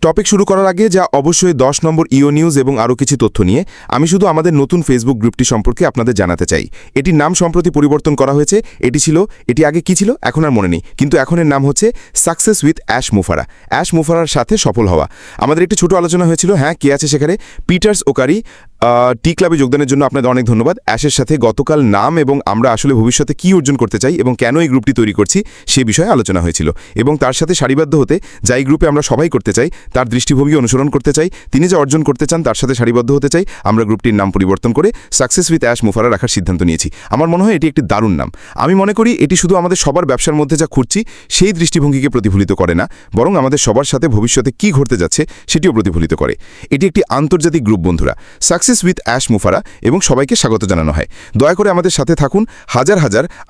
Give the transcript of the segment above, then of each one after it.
Topic শুরু করার আগে যা অবশ্যই 10 নম্বর ইও নিউজ এবং আরও কিছু তথ্য নিয়ে আমি শুধু আমাদের নতুন ফেসবুক গ্রুপটি সম্পর্কে আপনাদের জানাতে চাই। এটির নাম সম্প্রতি পরিবর্তন করা হয়েছে। এটি আগে কি ছিল এখন আর মনে নেই, কিন্তু এখন এর নাম হচ্ছে সাকসেস উইথ অ্যাশ মুফারা। অ্যাশ মুফারার সাথে সফল হওয়া। আমাদের একটি ছোট আলোচনা হয়েছিল। হ্যাঁ, কে আছে সেখানে? পিটার্স ওকারি। টি ক্লাবে যোগদানের জন্য আপনাদের অনেক ধন্যবাদ। অ্যাশের সাথে গতকাল নাম এবং আমরা আসলে ভবিষ্যতে কি অর্জন করতে চাই এবং কেন এই গ্রুপটি তৈরি করছি সে বিষয়ে আলোচনা হয়েছিল, এবং তার সাথে সারিবদ্ধ হতে যাই গ্রুপে আমরা সবাই করতে চাই, তার দৃষ্টিভঙ্গি অনুসরণ করতে চাই, তিনি যা অর্জন করতে চান তার সাথে সারিবদ্ধ হতে চাই, আমরা গ্রুপটির নাম পরিবর্তন করে সাকসেস উইথ অ্যাশ মুফারা রাখার সিদ্ধান্ত নিয়েছি। আমার মনে হয় এটি একটি দারুণ নাম। আমি মনে করি এটি শুধু আমাদের সবার ব্যবসার মধ্যে যা খুঁজছি সেই দৃষ্টিভঙ্গিকে প্রতিফলিত করে না, বরং আমাদের সবার সাথে ভবিষ্যতে কি ঘটতে যাচ্ছে সেটিও প্রতিফলিত করে। এটি একটি আন্তর্জাতিক গ্রুপ বন্ধুরা, সাকসেস উইথ অ্যাশ মুফারা, এবং সবাইকে স্বাগত জানানো হয়। দয়া করে আমাদের সাথে থাকুন।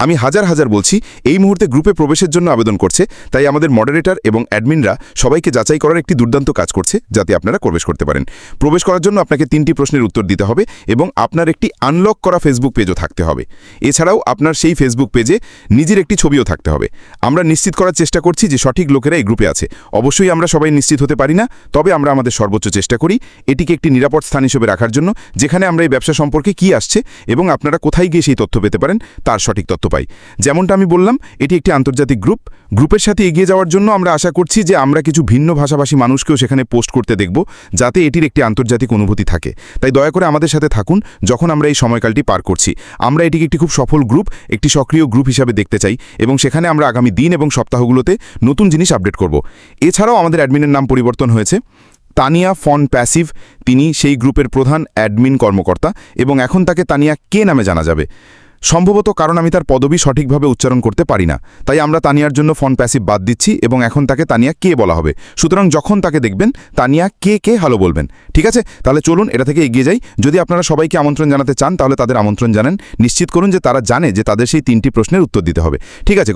আমি হাজার বলছি এই মুহূর্তে গ্রুপে প্রবেশের জন্য আবেদন করছে, তাই আমাদের মডারেটর এবং অ্যাডমিনরা সবাইকে যাচাই করার একটি দুর্দান্ত কাজ করছে যাতে আপনারা প্রবেশ করতে পারেন। প্রবেশ করার জন্য আপনাকে 3টি প্রশ্নের উত্তর দিতে হবে এবং আপনার একটি আনলক করা ফেসবুক পেজও থাকতে হবে। এছাড়াও আপনার সেই ফেসবুক পেজে নিজের একটি ছবিও থাকতে হবে। আমরা নিশ্চিত করার চেষ্টা করছি যে সঠিক লোকেরা এই গ্রুপে আছে। অবশ্যই আমরা সবাই নিশ্চিত হতে পারি না, তবে আমরা আমাদের সর্বোচ্চ চেষ্টা করি এটিকে একটি নিরাপদ স্থান হিসেবে রাখার জন্য, যেখানে আমরা এই ব্যবসা সম্পর্কে কি আসছে এবং আপনারা কোথায় গিয়ে সেই তথ্য পেতে পারেন তার সঠিক তথ্য পাই। যেমনটা আমি বললাম, এটি একটি আন্তর্জাতিক গ্রুপের সাথে এগিয়ে যাওয়ার জন্য আমরা আশা করছি যে আমরা কিছু ভিন্ন ভাষাভাষী মানুষকেও সেখানে পোস্ট করতে দেখব, যাতে এটির একটি আন্তর্জাতিক অনুভূতি থাকে। তাই দয়া করে আমাদের সাথে থাকুন যখন আমরা এই সময়কালটি পার করছি। আমরা এটিকে একটি খুব সফল গ্রুপ, একটি সক্রিয় গ্রুপ হিসাবে দেখতে চাই, এবং সেখানে আমরা আগামী দিন এবং সপ্তাহগুলোতে নতুন জিনিস আপডেট করব। এছাড়াও আমাদের অ্যাডমিনের নাম পরিবর্তন হয়েছে। তানিয়া ফন প্যাসিভ, তিনি সেই গ্রুপের প্রধান অ্যাডমিন কর্মকর্তা, এবং এখন তাকে তানিয়া কে নামে জানা যাবে, সম্ভবত কারণ আমি তার পদবি সঠিকভাবে উচ্চারণ করতে পারি না, তাই আমরা তানিয়ার জন্য ফন প্যাসিভ বাদ দিচ্ছি এবং এখন তাকে তানিয়া কে বলা হবে। সুতরাং যখন তাকে দেখবেন তানিয়া কে হ্যালো বলবেন। ঠিক আছে, তাহলে চলুন এটা থেকে এগিয়ে যাই। যদি আপনারা সবাইকে আমন্ত্রণ জানাতে চান তাহলে তাদের আমন্ত্রণ জানান। নিশ্চিত করুন যে তারা জানে যে তাদের সেই 3টি প্রশ্নের উত্তর দিতে হবে। ঠিক আছে,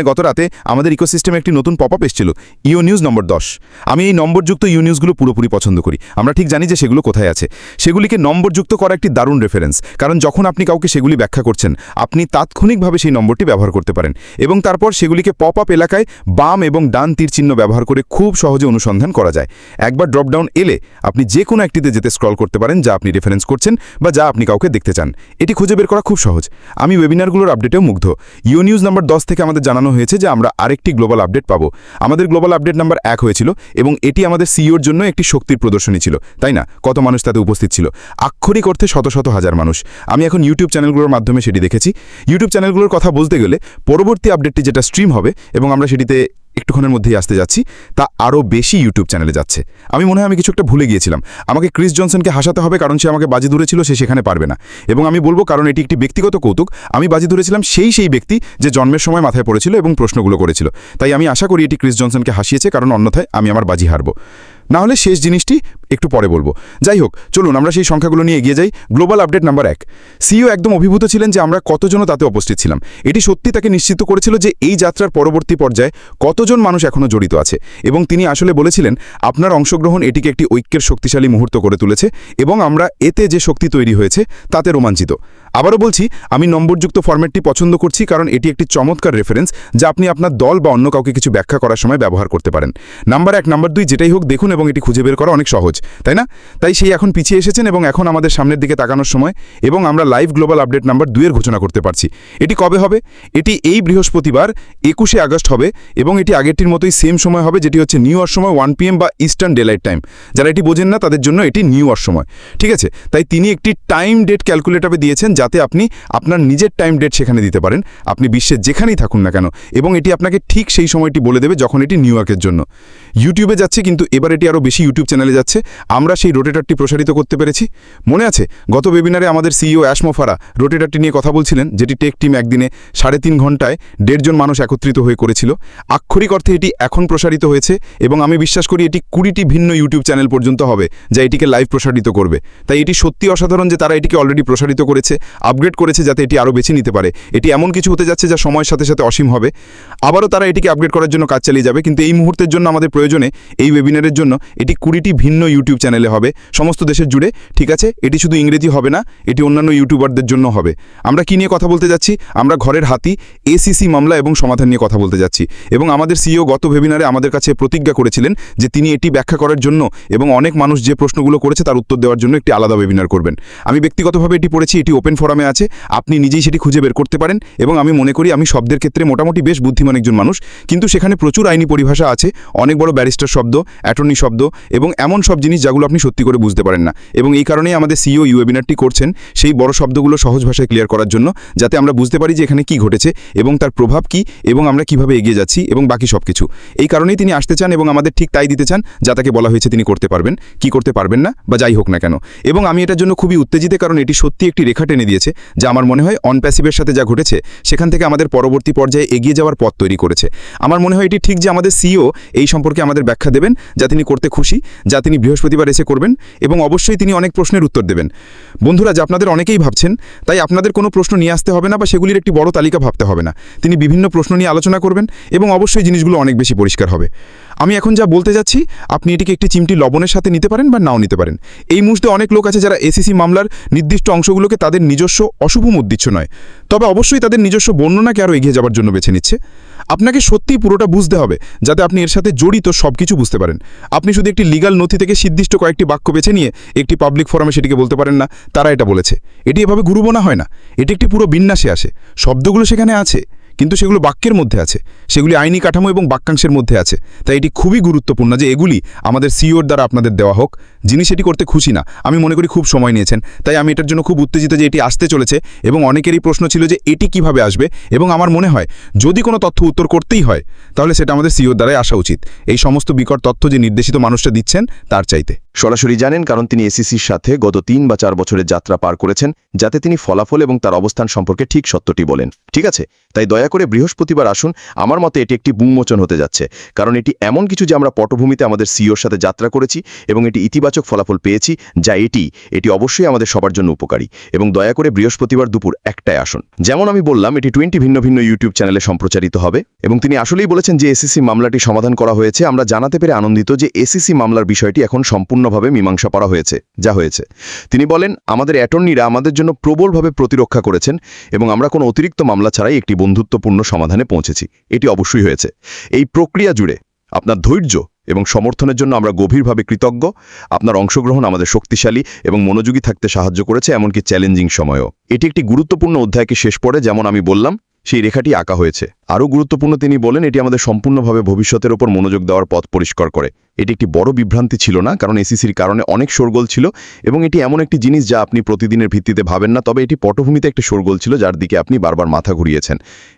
গত রাতে আমাদের ইকোসিস্টেমে একটি নতুন পপ আপ এসেছিল, ইও নিউজ নম্বর 10। আমি এই নম্বরযুক্ত ইও নিউজগুলো পুরোপুরি পছন্দ করি। আমরা ঠিক জানি যে সেগুলো কোথায় আছে। সেগুলিকে নম্বরযুক্ত করা একটি দারুণ রেফারেন্স, কারণ যখন আপনি কাউকে সেগুলি ব্যাখ্যা করছেন আপনি তাৎক্ষণিকভাবে সেই নম্বরটি ব্যবহার করতে পারেন, এবং তারপর সেগুলিকে পপ আপ এলাকায় বাম এবং ডান তীর চিহ্ন ব্যবহার করে খুব সহজে অনুসন্ধান করা যায়। একবার ড্রপডাউন এলে আপনি যে কোনো একটিতে যেতে স্ক্রল করতে পারেন যা আপনি রেফারেন্স করছেন বা যা আপনি কাউকে দেখতে চান। এটি খুঁজে বের করা খুব সহজ। আমি ওয়েবিনারগুলোর আপডেটেও মুগ্ধ। ইও নিউজ নাম্বার 10 থেকে আমাদের জানানো হয়েছে যে আমরা আরেকটি গ্লোবাল আপডেট পাবো। আমাদের গ্লোবাল আপডেট নাম্বার 1 হয়েছিল, এবং এটি আমাদের সিইওর জন্য একটি শক্তির প্রদর্শনী ছিল, তাই না? কত মানুষ তাতে উপস্থিত ছিল? আক্ষরিক অর্থে শত হাজার মানুষ। আমি এখন ইউটিউব চ্যানেলগুলোর মাধ্যমে সেটি দেখেছি। ইউটিউব চ্যানেলগুলোর কথা বলতে গেলে পরবর্তী আপডেটটি যেটা স্ট্রিম হবে, এবং আমরা সেটিতে একটুক্ষণের মধ্যেই আসতে যাচ্ছি, তা আরও বেশি ইউটিউব চ্যানেলে যাচ্ছে। আমি মনে হয় আমি কিছু একটা ভুলে গিয়েছিলাম। আমাকে ক্রিস জনসনকে হাসাতে হবে, কারণ সে আমাকে বাজি ধরেছিল সে সেখানে পারবে না, এবং আমি বলবো কারণ এটি একটি ব্যক্তিগত কৌতুক। আমি বাজি ধরেছিলাম সেই ব্যক্তি যে জন্মের সময় মাথায় পড়েছিল এবং প্রশ্নগুলো করেছিল। তাই আমি আশা করি এটি ক্রিস জনসনকে হাসিয়েছে, কারণ অন্যথায় আমি আমার বাজি হারব। না হলে শেষ জিনিসটি একটু পরে বলবো। যাই হোক, চলুন আমরা সেই সংখ্যাগুলো নিয়ে এগিয়ে যাই। Global update number 1। সিইও একদম অভিভূত ছিলেন যে আমরা কতজন তাতে উপস্থিত ছিলাম। এটি সত্যি তাকে নিশ্চিত করেছিল যে এই যাত্রার পরবর্তী পর্যায়ে কতজন মানুষ এখনও জড়িত আছে, এবং তিনি আসলে বলেছিলেন আপনার অংশগ্রহণ এটিকে একটি ঐক্যের শক্তিশালী মুহূর্ত করে তুলেছে, এবং আমরা এতে যে শক্তি তৈরি হয়েছে তাতে রোমাঞ্চিত। আবারও বলছি, আমি নম্বরযুক্ত ফরম্যাটটি পছন্দ করছি, কারণ এটি একটি চমৎকার রেফারেন্স যা আপনি আপনার দল বা অন্য কাউকে কিছু ব্যাখ্যা করার সময় ব্যবহার করতে পারেন। নাম্বার 1, নাম্বার 2 যেটাই হোক দেখুন, এবং এটি খুঁজে বের করা অনেক সহজ, তাই না? তাই সেই এখন পিছিয়ে এসেছেন, এবং এখন আমাদের সামনের দিকে তাকানোর সময়, এবং আমরা লাইভ গ্লোবাল আপডেট নাম্বার 2 এর ঘোষণা করতে পারছি। এটি কবে হবে? এটি এই বৃহস্পতিবার 21শে আগস্ট হবে, এবং এটি আগেরটির মতোই সেম সময় হবে, যেটি হচ্ছে নিউ ইয়র্ক সময় 1 PM বা ইস্টার্ন ডেলাইট টাইম। যারা এটি বোঝেন না তাদের জন্য এটি নিউ ইয়র্ক সময়। ঠিক আছে, তাই তিনি একটি টাইম ডেট ক্যালকুলেটরে দিয়েছেন যাতে আপনি আপনার নিজের টাইম ডেট সেখানে দিতে পারেন, আপনি বিশ্বের যেখানেই থাকুন না কেন, এবং এটি আপনাকে ঠিক সেই সময়টি বলে দেবে যখন এটি নিউ ইয়র্কের জন্য। ইউটিউবে যাচ্ছে, কিন্তু এবার এটি আরও বেশি ইউটিউব চ্যানেলে যাচ্ছে। আমরা সেই রোটেটারটি প্রসারিত করতে পেরেছি। মনে আছে গত ওয়েবিনারে আমাদের সিইও অ্যাশ মুফারা রোটেটারটি নিয়ে কথা বলছিলেন, যেটি টেক টিম একদিনে 3.5 ঘন্টায় 1.5 জন মানুষ একত্রিত হয়ে করেছিল। আক্ষরিক অর্থে এটি এখন প্রসারিত হয়েছে, এবং আমি বিশ্বাস করি এটি 20টি ভিন্ন ইউটিউব চ্যানেল পর্যন্ত হবে যা এটিকে লাইভ প্রসারিত করবে। তাই এটি সত্যি অসাধারণ যে তারা এটিকে অলরেডি প্রসারিত করেছে, আপগ্রেড করেছে যাতে এটি আরও বেছে নিতে পারে। এটি এমন কিছু হতে যাচ্ছে যা সময়ের সাথে সাথে অসীম হবে। আবারও তারা এটিকে আপগ্রেড করার জন্য কাজ চালিয়ে যাবে, কিন্তু এই মুহূর্তের জন্য আমাদের প্রয়োজনে এই ওয়েবিনারের জন্য এটি 20টি ভিন্ন ইউটিউব চ্যানেলে হবে সমস্ত দেশের জুড়ে। ঠিক আছে, এটি শুধু ইংরেজি হবে না, এটি অন্যান্য ইউটিউবারদের জন্য হবে। আমরা কি নিয়ে কথা বলতে যাচ্ছি? আমরা ঘরের হাতি এসিসি মামলা এবং সমাধান নিয়ে কথা বলতে যাচ্ছি। এবং আমাদের সিইও গত ওয়েবিনারে আমাদের কাছে প্রতিজ্ঞা করেছিলেন যে তিনি এটি ব্যাখ্যা করার জন্য এবং অনেক মানুষ যে প্রশ্নগুলো করেছে তার উত্তর দেওয়ার জন্য একটি আলাদা ওয়েবিনার করবেন। আমি ব্যক্তিগতভাবে এটি পড়েছি, এটি ওপেন ফোরামে আছে, আপনি নিজেই সেটি খুঁজে বের করতে পারেন। এবং আমি মনে করি আমি শব্দের ক্ষেত্রে মোটামুটি বেশ বুদ্ধিমান একজন মানুষ, কিন্তু সেখানে প্রচুর আইনি পরিভাষা আছে, অনেক বড় ব্যারিস্টার শব্দ, অ্যাটর্নি শব্দ এবং এমন সব জিনিস যেগুলো আপনি সত্যি করে বুঝতে পারেন না। এবং এই কারণেই আমাদের সিইও এই ওয়েবিনারটি করছেন সেই বড় শব্দগুলো সহজ ভাষায় ক্লিয়ার করার জন্য, যাতে আমরা বুঝতে পারি যে এখানে কি ঘটেছে এবং তার প্রভাব কি এবং আমরা কিভাবে এগিয়ে যাচ্ছি এবং বাকি সব কিছু। এই কারণেই তিনি আসতে চান এবং আমাদের ঠিক তাই দিতে চান যা তাকে বলা হয়েছে তিনি করতে পারবেন, কি করতে পারবেন না বা যাই হোক না কেন। এবং আমি এটার জন্য খুবই উত্তেজিত, কারণ এটি সত্যি একটি রেখা টেনে দিয়েছে যা আমার মনে হয় অনপ্যাসিভের সাথে যা ঘটেছে সেখান থেকে আমাদের পরবর্তী পর্যায়ে এগিয়ে যাওয়ার পথ তৈরি করেছে। আমার মনে হয় এটি ঠিক যে আমাদের সিইও এই সম্পর্কে আমাদের ব্যাখ্যা দেবেন যা তিনি করতে খুশি, যা তিনি বৃহস্পতিবার এসে করবেন এবং অবশ্যই তিনি অনেক প্রশ্নের উত্তর দেবেন। বন্ধুরা, যা আপনাদের অনেকেই ভাবছেন, তাই আপনাদের কোনো প্রশ্ন নিয়ে আসতে হবে না বা সেগুলির একটি বড় তালিকা ভাবতে হবে না। তিনি বিভিন্ন প্রশ্ন নিয়ে আলোচনা করবেন এবং অবশ্যই জিনিসগুলো অনেক বেশি পরিষ্কার হবে। আমি এখন যা বলতে যাচ্ছি আপনি এটিকে একটি চিমটি লবণের সাথে নিতে পারেন বা নাও নিতে পারেন। এই মুহূর্তে অনেক লোক আছে যারা এসিসি মামলার নির্দিষ্ট অংশগুলোকে তাদের নিজস্ব অশুভ উদ্দেশ্য নয়, তবে অবশ্যই তাদের নিজস্ব বর্ণনাকে আরও এগিয়ে যাওয়ার জন্য বেছে নিচ্ছে। আপনাকে সত্যিই পুরোটা বুঝতে হবে যাতে আপনি এর সাথে জড়িত সব কিছু বুঝতে পারেন। আপনি শুধু একটি লিগাল নথি থেকে নির্দিষ্ট কয়েকটি বাক্য বেছে নিয়ে একটি পাবলিক ফোরামে সেটিকে বলতে পারেন না তারা এটা বলেছে। এটি এভাবে গুরুবোনা হয় না, এটি একটি পুরো বিন্যাসে আসে। শব্দগুলো সেখানে আছে, কিন্তু সেগুলো বাক্যের মধ্যে আছে, সেগুলি আইনি কাঠামো এবং বাক্যাংশের মধ্যে আছে। তাই এটি খুবই গুরুত্বপূর্ণ যে এগুলি আমাদের সিইওর দ্বারা আপনাদের দেওয়া হোক। যিনি সেটি করতে খুশি না, আমি মনে করি খুব সময় নিয়েছেন, তাই আমি এটার জন্য খুব উত্তেজিত যে এটি আসতে চলেছে। এবং অনেকেরই প্রশ্ন ছিল যে এটি কিভাবে আসবে, এবং আমার মনে হয় যদি কোনো তথ্য উত্তর করতেই হয় তাহলে সেটা আমাদের সিইওর দ্বারাই আসা উচিত, এই সমস্ত বিকট তথ্য যে নির্দেশিত মানুষটা দিচ্ছেন তার চাইতে। সরাসরি জানেন, কারণ তিনি এসিসির সাথে গত 3 বা 4 বছরের যাত্রা পার করেছেন, যাতে তিনি ফলাফল এবং তার অবস্থান সম্পর্কে ঠিক সত্যটি বলেন। ঠিক আছে, তাই দয়া করে বৃহস্পতিবার আসুন। আমার মতে এটি একটি বুমোচন হতে যাচ্ছে, কারণ এটি এমন কিছু যে আমরা পটভূমিতে আমাদের সিইওর সাথে যাত্রা করেছি এবং এটি ইতিবাচক ফলাফল পেয়েছি, যা এটি অবশ্যই আমাদের সবার জন্য উপকারী। এবং দয়া করে বৃহস্পতিবার দুপুর 1টায় আসুন। যেমন আমি বললাম, এটি 20 ভিন্ন ভিন্ন ইউটিউব চ্যানেলে সম্প্রচারিত হবে। এবং তিনি আসলেই বলেছেন যে এসিসি মামলাটি সমাধান করা হয়েছে। আমরা জানাতে পেরে আনন্দিত যে এসিসি মামলার বিষয়টি এখন সম্পূর্ণভাবে মীমাংসা করা হয়েছে, যা হয়েছে। তিনি বলেন, আমাদের অ্যাটর্নিরা আমাদের জন্য প্রবলভাবে প্রতিরক্ষা করেছেন এবং আমরা কোনো অতিরিক্ত মামলা ছাড়াই একটি বন্ধুত্বপূর্ণ সমাধানে পৌঁছেছি। এটি অবশ্যই হয়েছে। এই প্রক্রিয়া জুড়ে আপনার ধৈর্য এবং সমর্থনের জন্য আমরা গভীরভাবে কৃতজ্ঞ। আপনার অংশগ্রহণ আমাদের শক্তিশালী এবং মনোযোগী থাকতে সাহায্য করেছে, এমনকি চ্যালেঞ্জিং সময়েও। এটি একটি গুরুত্বপূর্ণ অধ্যায়কে শেষ পড়ে, যেমন আমি বললাম, সেই রেখাটি আঁকা হয়েছে। আরও গুরুত্বপূর্ণ, তিনি বলেন, এটি আমাদের সম্পূর্ণভাবে ভবিষ্যতের ওপর মনোযোগ দেওয়ার পথ পরিষ্কার করে। এটি একটি বড় বিভ্রান্তি ছিল না, কারণ এসিসির কারণে অনেক শোরগোল ছিল এবং এটি এমন একটি জিনিস যা আপনি প্রতিদিনের ভিত্তিতে ভাবেন না, তবে এটি পটভূমিতে একটি শোরগোল ছিল যার দিকে আপনি বারবার মাথা ঘুরিয়েছেন।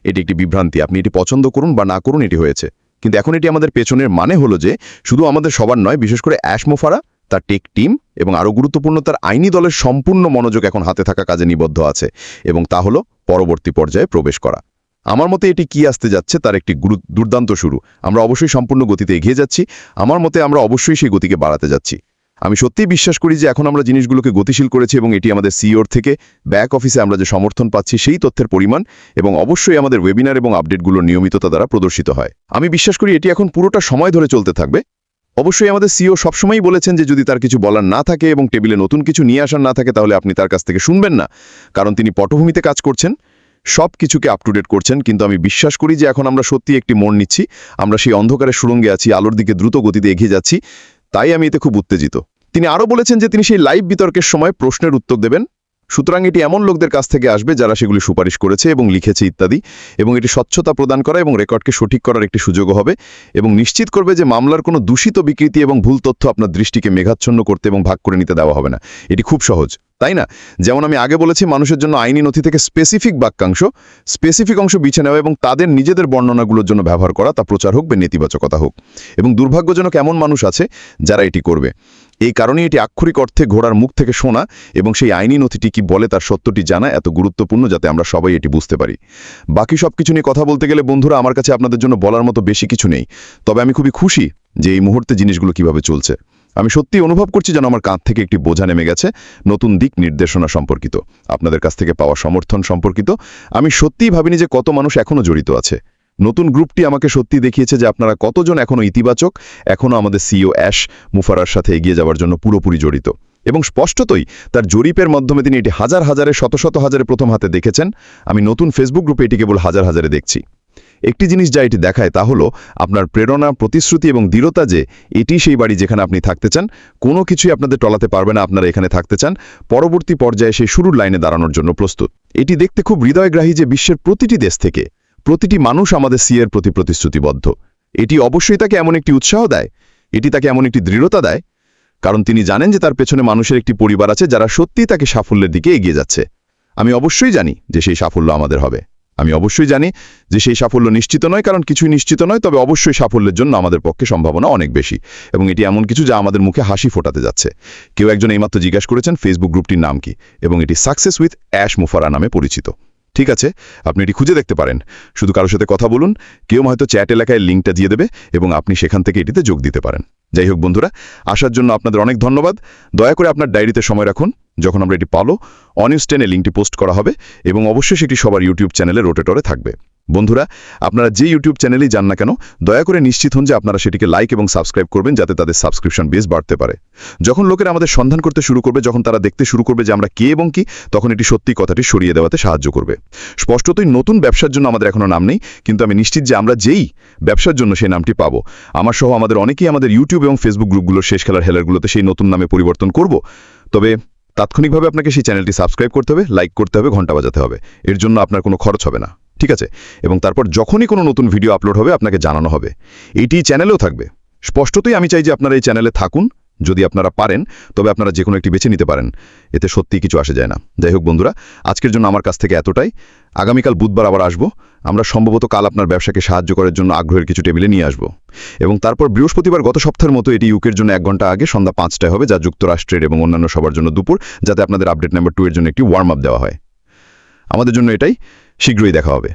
এটি একটি বিভ্রান্তি, আপনি এটি পছন্দ করুন বা না করুন, এটি হয়েছে। কিন্তু এখন এটি আমাদের পেছনের মানে হলো যে শুধু আমাদের সবার নয়, বিশেষ করে অ্যাশ মোফারা, তার টেক টিম এবং আরও গুরুত্বপূর্ণ তার আইনি দলের সম্পূর্ণ মনোযোগ এখন হাতে থাকা কাজে নিবদ্ধ আছে, এবং তা হলো পরবর্তী পর্যায়ে প্রবেশ করা। আমার মতে এটি কি আসতে যাচ্ছে তার একটি দুর্দান্ত শুরু। আমরা অবশ্যই সম্পূর্ণ গতিতে এগিয়ে যাচ্ছি। আমার মতে আমরা অবশ্যই সেই গতিকে বাড়াতে যাচ্ছি। আমি সত্যিই বিশ্বাস করি যে এখন আমরা জিনিসগুলোকে গতিশীল করেছি এবং এটি আমাদের সিইওর থেকে ব্যাক অফিসে আমরা যে সমর্থন পাচ্ছি সেই তথ্যের পরিমাণ, এবং অবশ্যই আমাদের ওয়েবিনার এবং আপডেটগুলোর নিয়মিততা দ্বারা প্রদর্শিত হয়। আমি বিশ্বাস করি এটি এখন পুরোটা সময় ধরে চলতে থাকবে। অবশ্যই আমাদের সিইও সবসময়ই বলেছেন যে যদি তার কিছু বলার না থাকে এবং টেবিলে নতুন কিছু নিয়ে আসার না থাকে, তাহলে আপনি তার কাছ থেকে শুনবেন না, কারণ তিনি পটভূমিতে কাজ করছেন, সব কিছুকে আপ টু ডেট করছেন। কিন্তু আমি বিশ্বাস করি যে এখন আমরা সত্যি একটি মোড় নিচ্ছি। আমরা সেই অন্ধকারের সুড়ঙ্গে আছি, আলোর দিকে দ্রুত গতিতে এগিয়ে যাচ্ছি। তাই আমি এতে খুব উত্তেজিত। তিনি আরও বলেছেন যে তিনি সেই লাইভ বিতর্কের সময় প্রশ্নের উত্তর দেবেন। সুতরাং এটি এমন লোকদের কাছ থেকে আসবে যারা সেগুলি সুপারিশ করেছে এবং লিখেছে ইত্যাদি, এবং এটি স্বচ্ছতা প্রদান করা এবং রেকর্ডকে সঠিক করার একটি সুযোগও হবে, এবং নিশ্চিত করবে যে মামলার কোনো দূষিত বিকৃতি এবং ভুল তথ্য আপনার দৃষ্টিকে মেঘাচ্ছন্ন করতে এবং ভাগ করে নিতে দেওয়া হবে না। এটি খুব সহজ, তাই না? যেমন আমি আগে বলেছি, মানুষের জন্য আইনি নথি থেকে স্পেসিফিক অংশ বেছে নেওয়া এবং তাদের নিজেদের বর্ণনাগুলোর জন্য ব্যবহার করা, তা প্রচার হোক বা নেতিবাচকতা হোক। এবং দুর্ভাগ্যজনক এমন মানুষ আছে যারা এটি করবে। এই কারণেই এটি আক্ষরিক অর্থে ঘোড়ার মুখ থেকে শোনা এবং সেই আইনি নথিটি কি বলে তার সত্যটি জানা এত গুরুত্বপূর্ণ, যাতে আমরা সবাই এটি বুঝতে পারি। বাকি সব কিছু নিয়ে কথা বলতে গেলে বন্ধুরা, আমার কাছে আপনাদের জন্য বলার মতো বেশি কিছু নেই। তবে আমি খুবই খুশি যে এই মুহূর্তে জিনিসগুলো কিভাবে চলছে। আমি সত্যিই অনুভব করছি যেন আমার কাঁধ থেকে একটি বোঝা নেমে গেছে, নতুন দিক নির্দেশনা সম্পর্কিত, আপনাদের কাছ থেকে পাওয়া সমর্থন সম্পর্কিত। আমি সত্যিই ভাবিনি যে কত মানুষ এখনও জড়িত আছে। নতুন গ্রুপটি আমাকে সত্যি দেখিয়েছে যে আপনারা কতজন এখনও ইতিবাচক, এখনও আমাদের সিইও অ্যাশ মুফারার সাথে এগিয়ে যাওয়ার জন্য পুরোপুরি জড়িত। এবং স্পষ্টতই তার জরিপের মাধ্যমে তিনি এটি হাজার হাজারে শত শত হাজারে প্রথম হাতে দেখেছেন। আমি নতুন ফেসবুক গ্রুপে এটি কেবল হাজার হাজারে দেখছি। একটি জিনিস যা এটি দেখায় তা হলো আপনার প্রেরণা, প্রতিশ্রুতি এবং দৃঢ়তা যে এটি সেই বাড়ি যেখানে আপনি থাকতে চান, কোনো কিছুই আপনাদের টলাতে পারবে না। আপনারা এখানে থাকতে চান, পরবর্তী পর্যায়ে সেই শুরুর লাইনে দাঁড়ানোর জন্য প্রস্তুত। এটি দেখতে খুব হৃদয়গ্রাহী যে বিশ্বের প্রতিটি দেশ থেকে প্রতিটি মানুষ আমাদের সিএর প্রতি প্রতিশ্রুতিবদ্ধ। এটি অবশ্যই তাকে এমন একটি উৎসাহ দেয়, এটি তাকে এমন একটি দৃঢ়তা দেয়, কারণ তিনি জানেন যে তার পেছনে মানুষের একটি পরিবার আছে যারা সত্যিই তাকে সাফল্যের দিকে এগিয়ে যাচ্ছে। আমি অবশ্যই জানি যে সেই সাফল্য আমাদের হবে। আমি অবশ্যই জানি যে সেই সাফল্য নিশ্চিত নয়, কারণ কিছুই নিশ্চিত নয়, তবে অবশ্যই সাফল্যের জন্য আমাদের পক্ষে সম্ভাবনা অনেক বেশি। এবং এটি এমন কিছু যা আমাদের মুখে হাসি ফোটাতে যাচ্ছে। কেউ একজন এইমাত্র জিজ্ঞাসা করেছেন ফেসবুক গ্রুপটির নাম কি, এবং এটি সাকসেস উইথ অ্যাশ মুফারা নামে পরিচিত। ঠিক আছে, আপনি এটি খুঁজে দেখতে পারেন। শুধু কারোর সাথে কথা বলুন, কেউ হয়তো চ্যাট এলাকায় লিঙ্কটা দিয়ে দেবে এবং আপনি সেখান থেকে এটিতে যোগ দিতে পারেন। যাই হোক বন্ধুরা, আসার জন্য আপনাদের অনেক ধন্যবাদ। দয়া করে আপনার ডায়েরিতে সময় রাখুন, যখন আমরা এটি পালো অনিউজ 10-এ লিঙ্কটি পোস্ট করা হবে এবং অবশ্যই সেটি সবার ইউটিউব চ্যানেলে রোটেটরে থাকবে। বন্ধুরা, আপনারা যে ইউটিউব চ্যানেলেই যান না কেন, দয়া করে নিশ্চিত হন যে আপনারা সেটিকে লাইক এবং সাবস্ক্রাইব করবেন, যাতে তাদের সাবস্ক্রিপশন বেস বাড়তে পারে। যখন লোকেরা আমাদের সন্ধান করতে শুরু করবে, যখন তারা দেখতে শুরু করবে যে আমরা কে এবং কি, তখন এটি সত্যি কথাটি সরিয়ে দেওয়াতে সাহায্য করবে। স্পষ্টতই নতুন ব্যবসার জন্য আমাদের এখনো নাম নেই, কিন্তু আমি নিশ্চিত যে আমরা যেই ব্যবসার জন্য সেই নামটি পাবো, আমার সহ আমাদের অনেকেই আমাদের ইউটিউব এবং ফেসবুক গ্রুপগুলোর শেষ খেলার হেলারগুলোতে সেই নতুন নামে পরিবর্তন করব। তবে তাৎক্ষণিকভাবে আপনাকে সেই চ্যানেলটি সাবস্ক্রাইব করতে হবে, লাইক করতে হবে, ঘন্টা বাজাতে হবে। এর জন্য আপনার কোনো খরচ হবে না, ঠিক আছে? এবং তারপর যখনই কোনো নতুন ভিডিও আপলোড হবে আপনাকে জানানো হবে। এইটি চ্যানেলেও থাকবে। স্পষ্টতই আমি চাই যে আপনারা এই চ্যানেলে থাকুন। যদি আপনারা পারেন তবে আপনারা যে কোনো একটি বেছে নিতে পারেন, এতে সত্যিই কিছু আসে যায় না। যাই হোক বন্ধুরা, আজকের জন্য আমার কাছ থেকে এতটাই। আগামীকাল বুধবার আবার আসবো। আমরা সম্ভবত কাল আপনার ব্যবসাকে সাহায্য করার জন্য আগ্রহের কিছু টেবিলে নিয়ে আসবো। এবং তারপর বৃহস্পতিবার গত সপ্তাহের মতো এটি ইউকের জন্য 1 ঘন্টা আগে সন্ধ্যা 5টায় হবে, যা যুক্তরাষ্ট্রের এবং অন্যান্য সবার জন্য দুপুর, যাতে আপনাদের আপডেট নাম্বার 2 এর জন্য একটি ওয়ার্ম আপ দেওয়া হয়। আমাদের জন্য এটাই। শীঘ্রই দেখা হবে।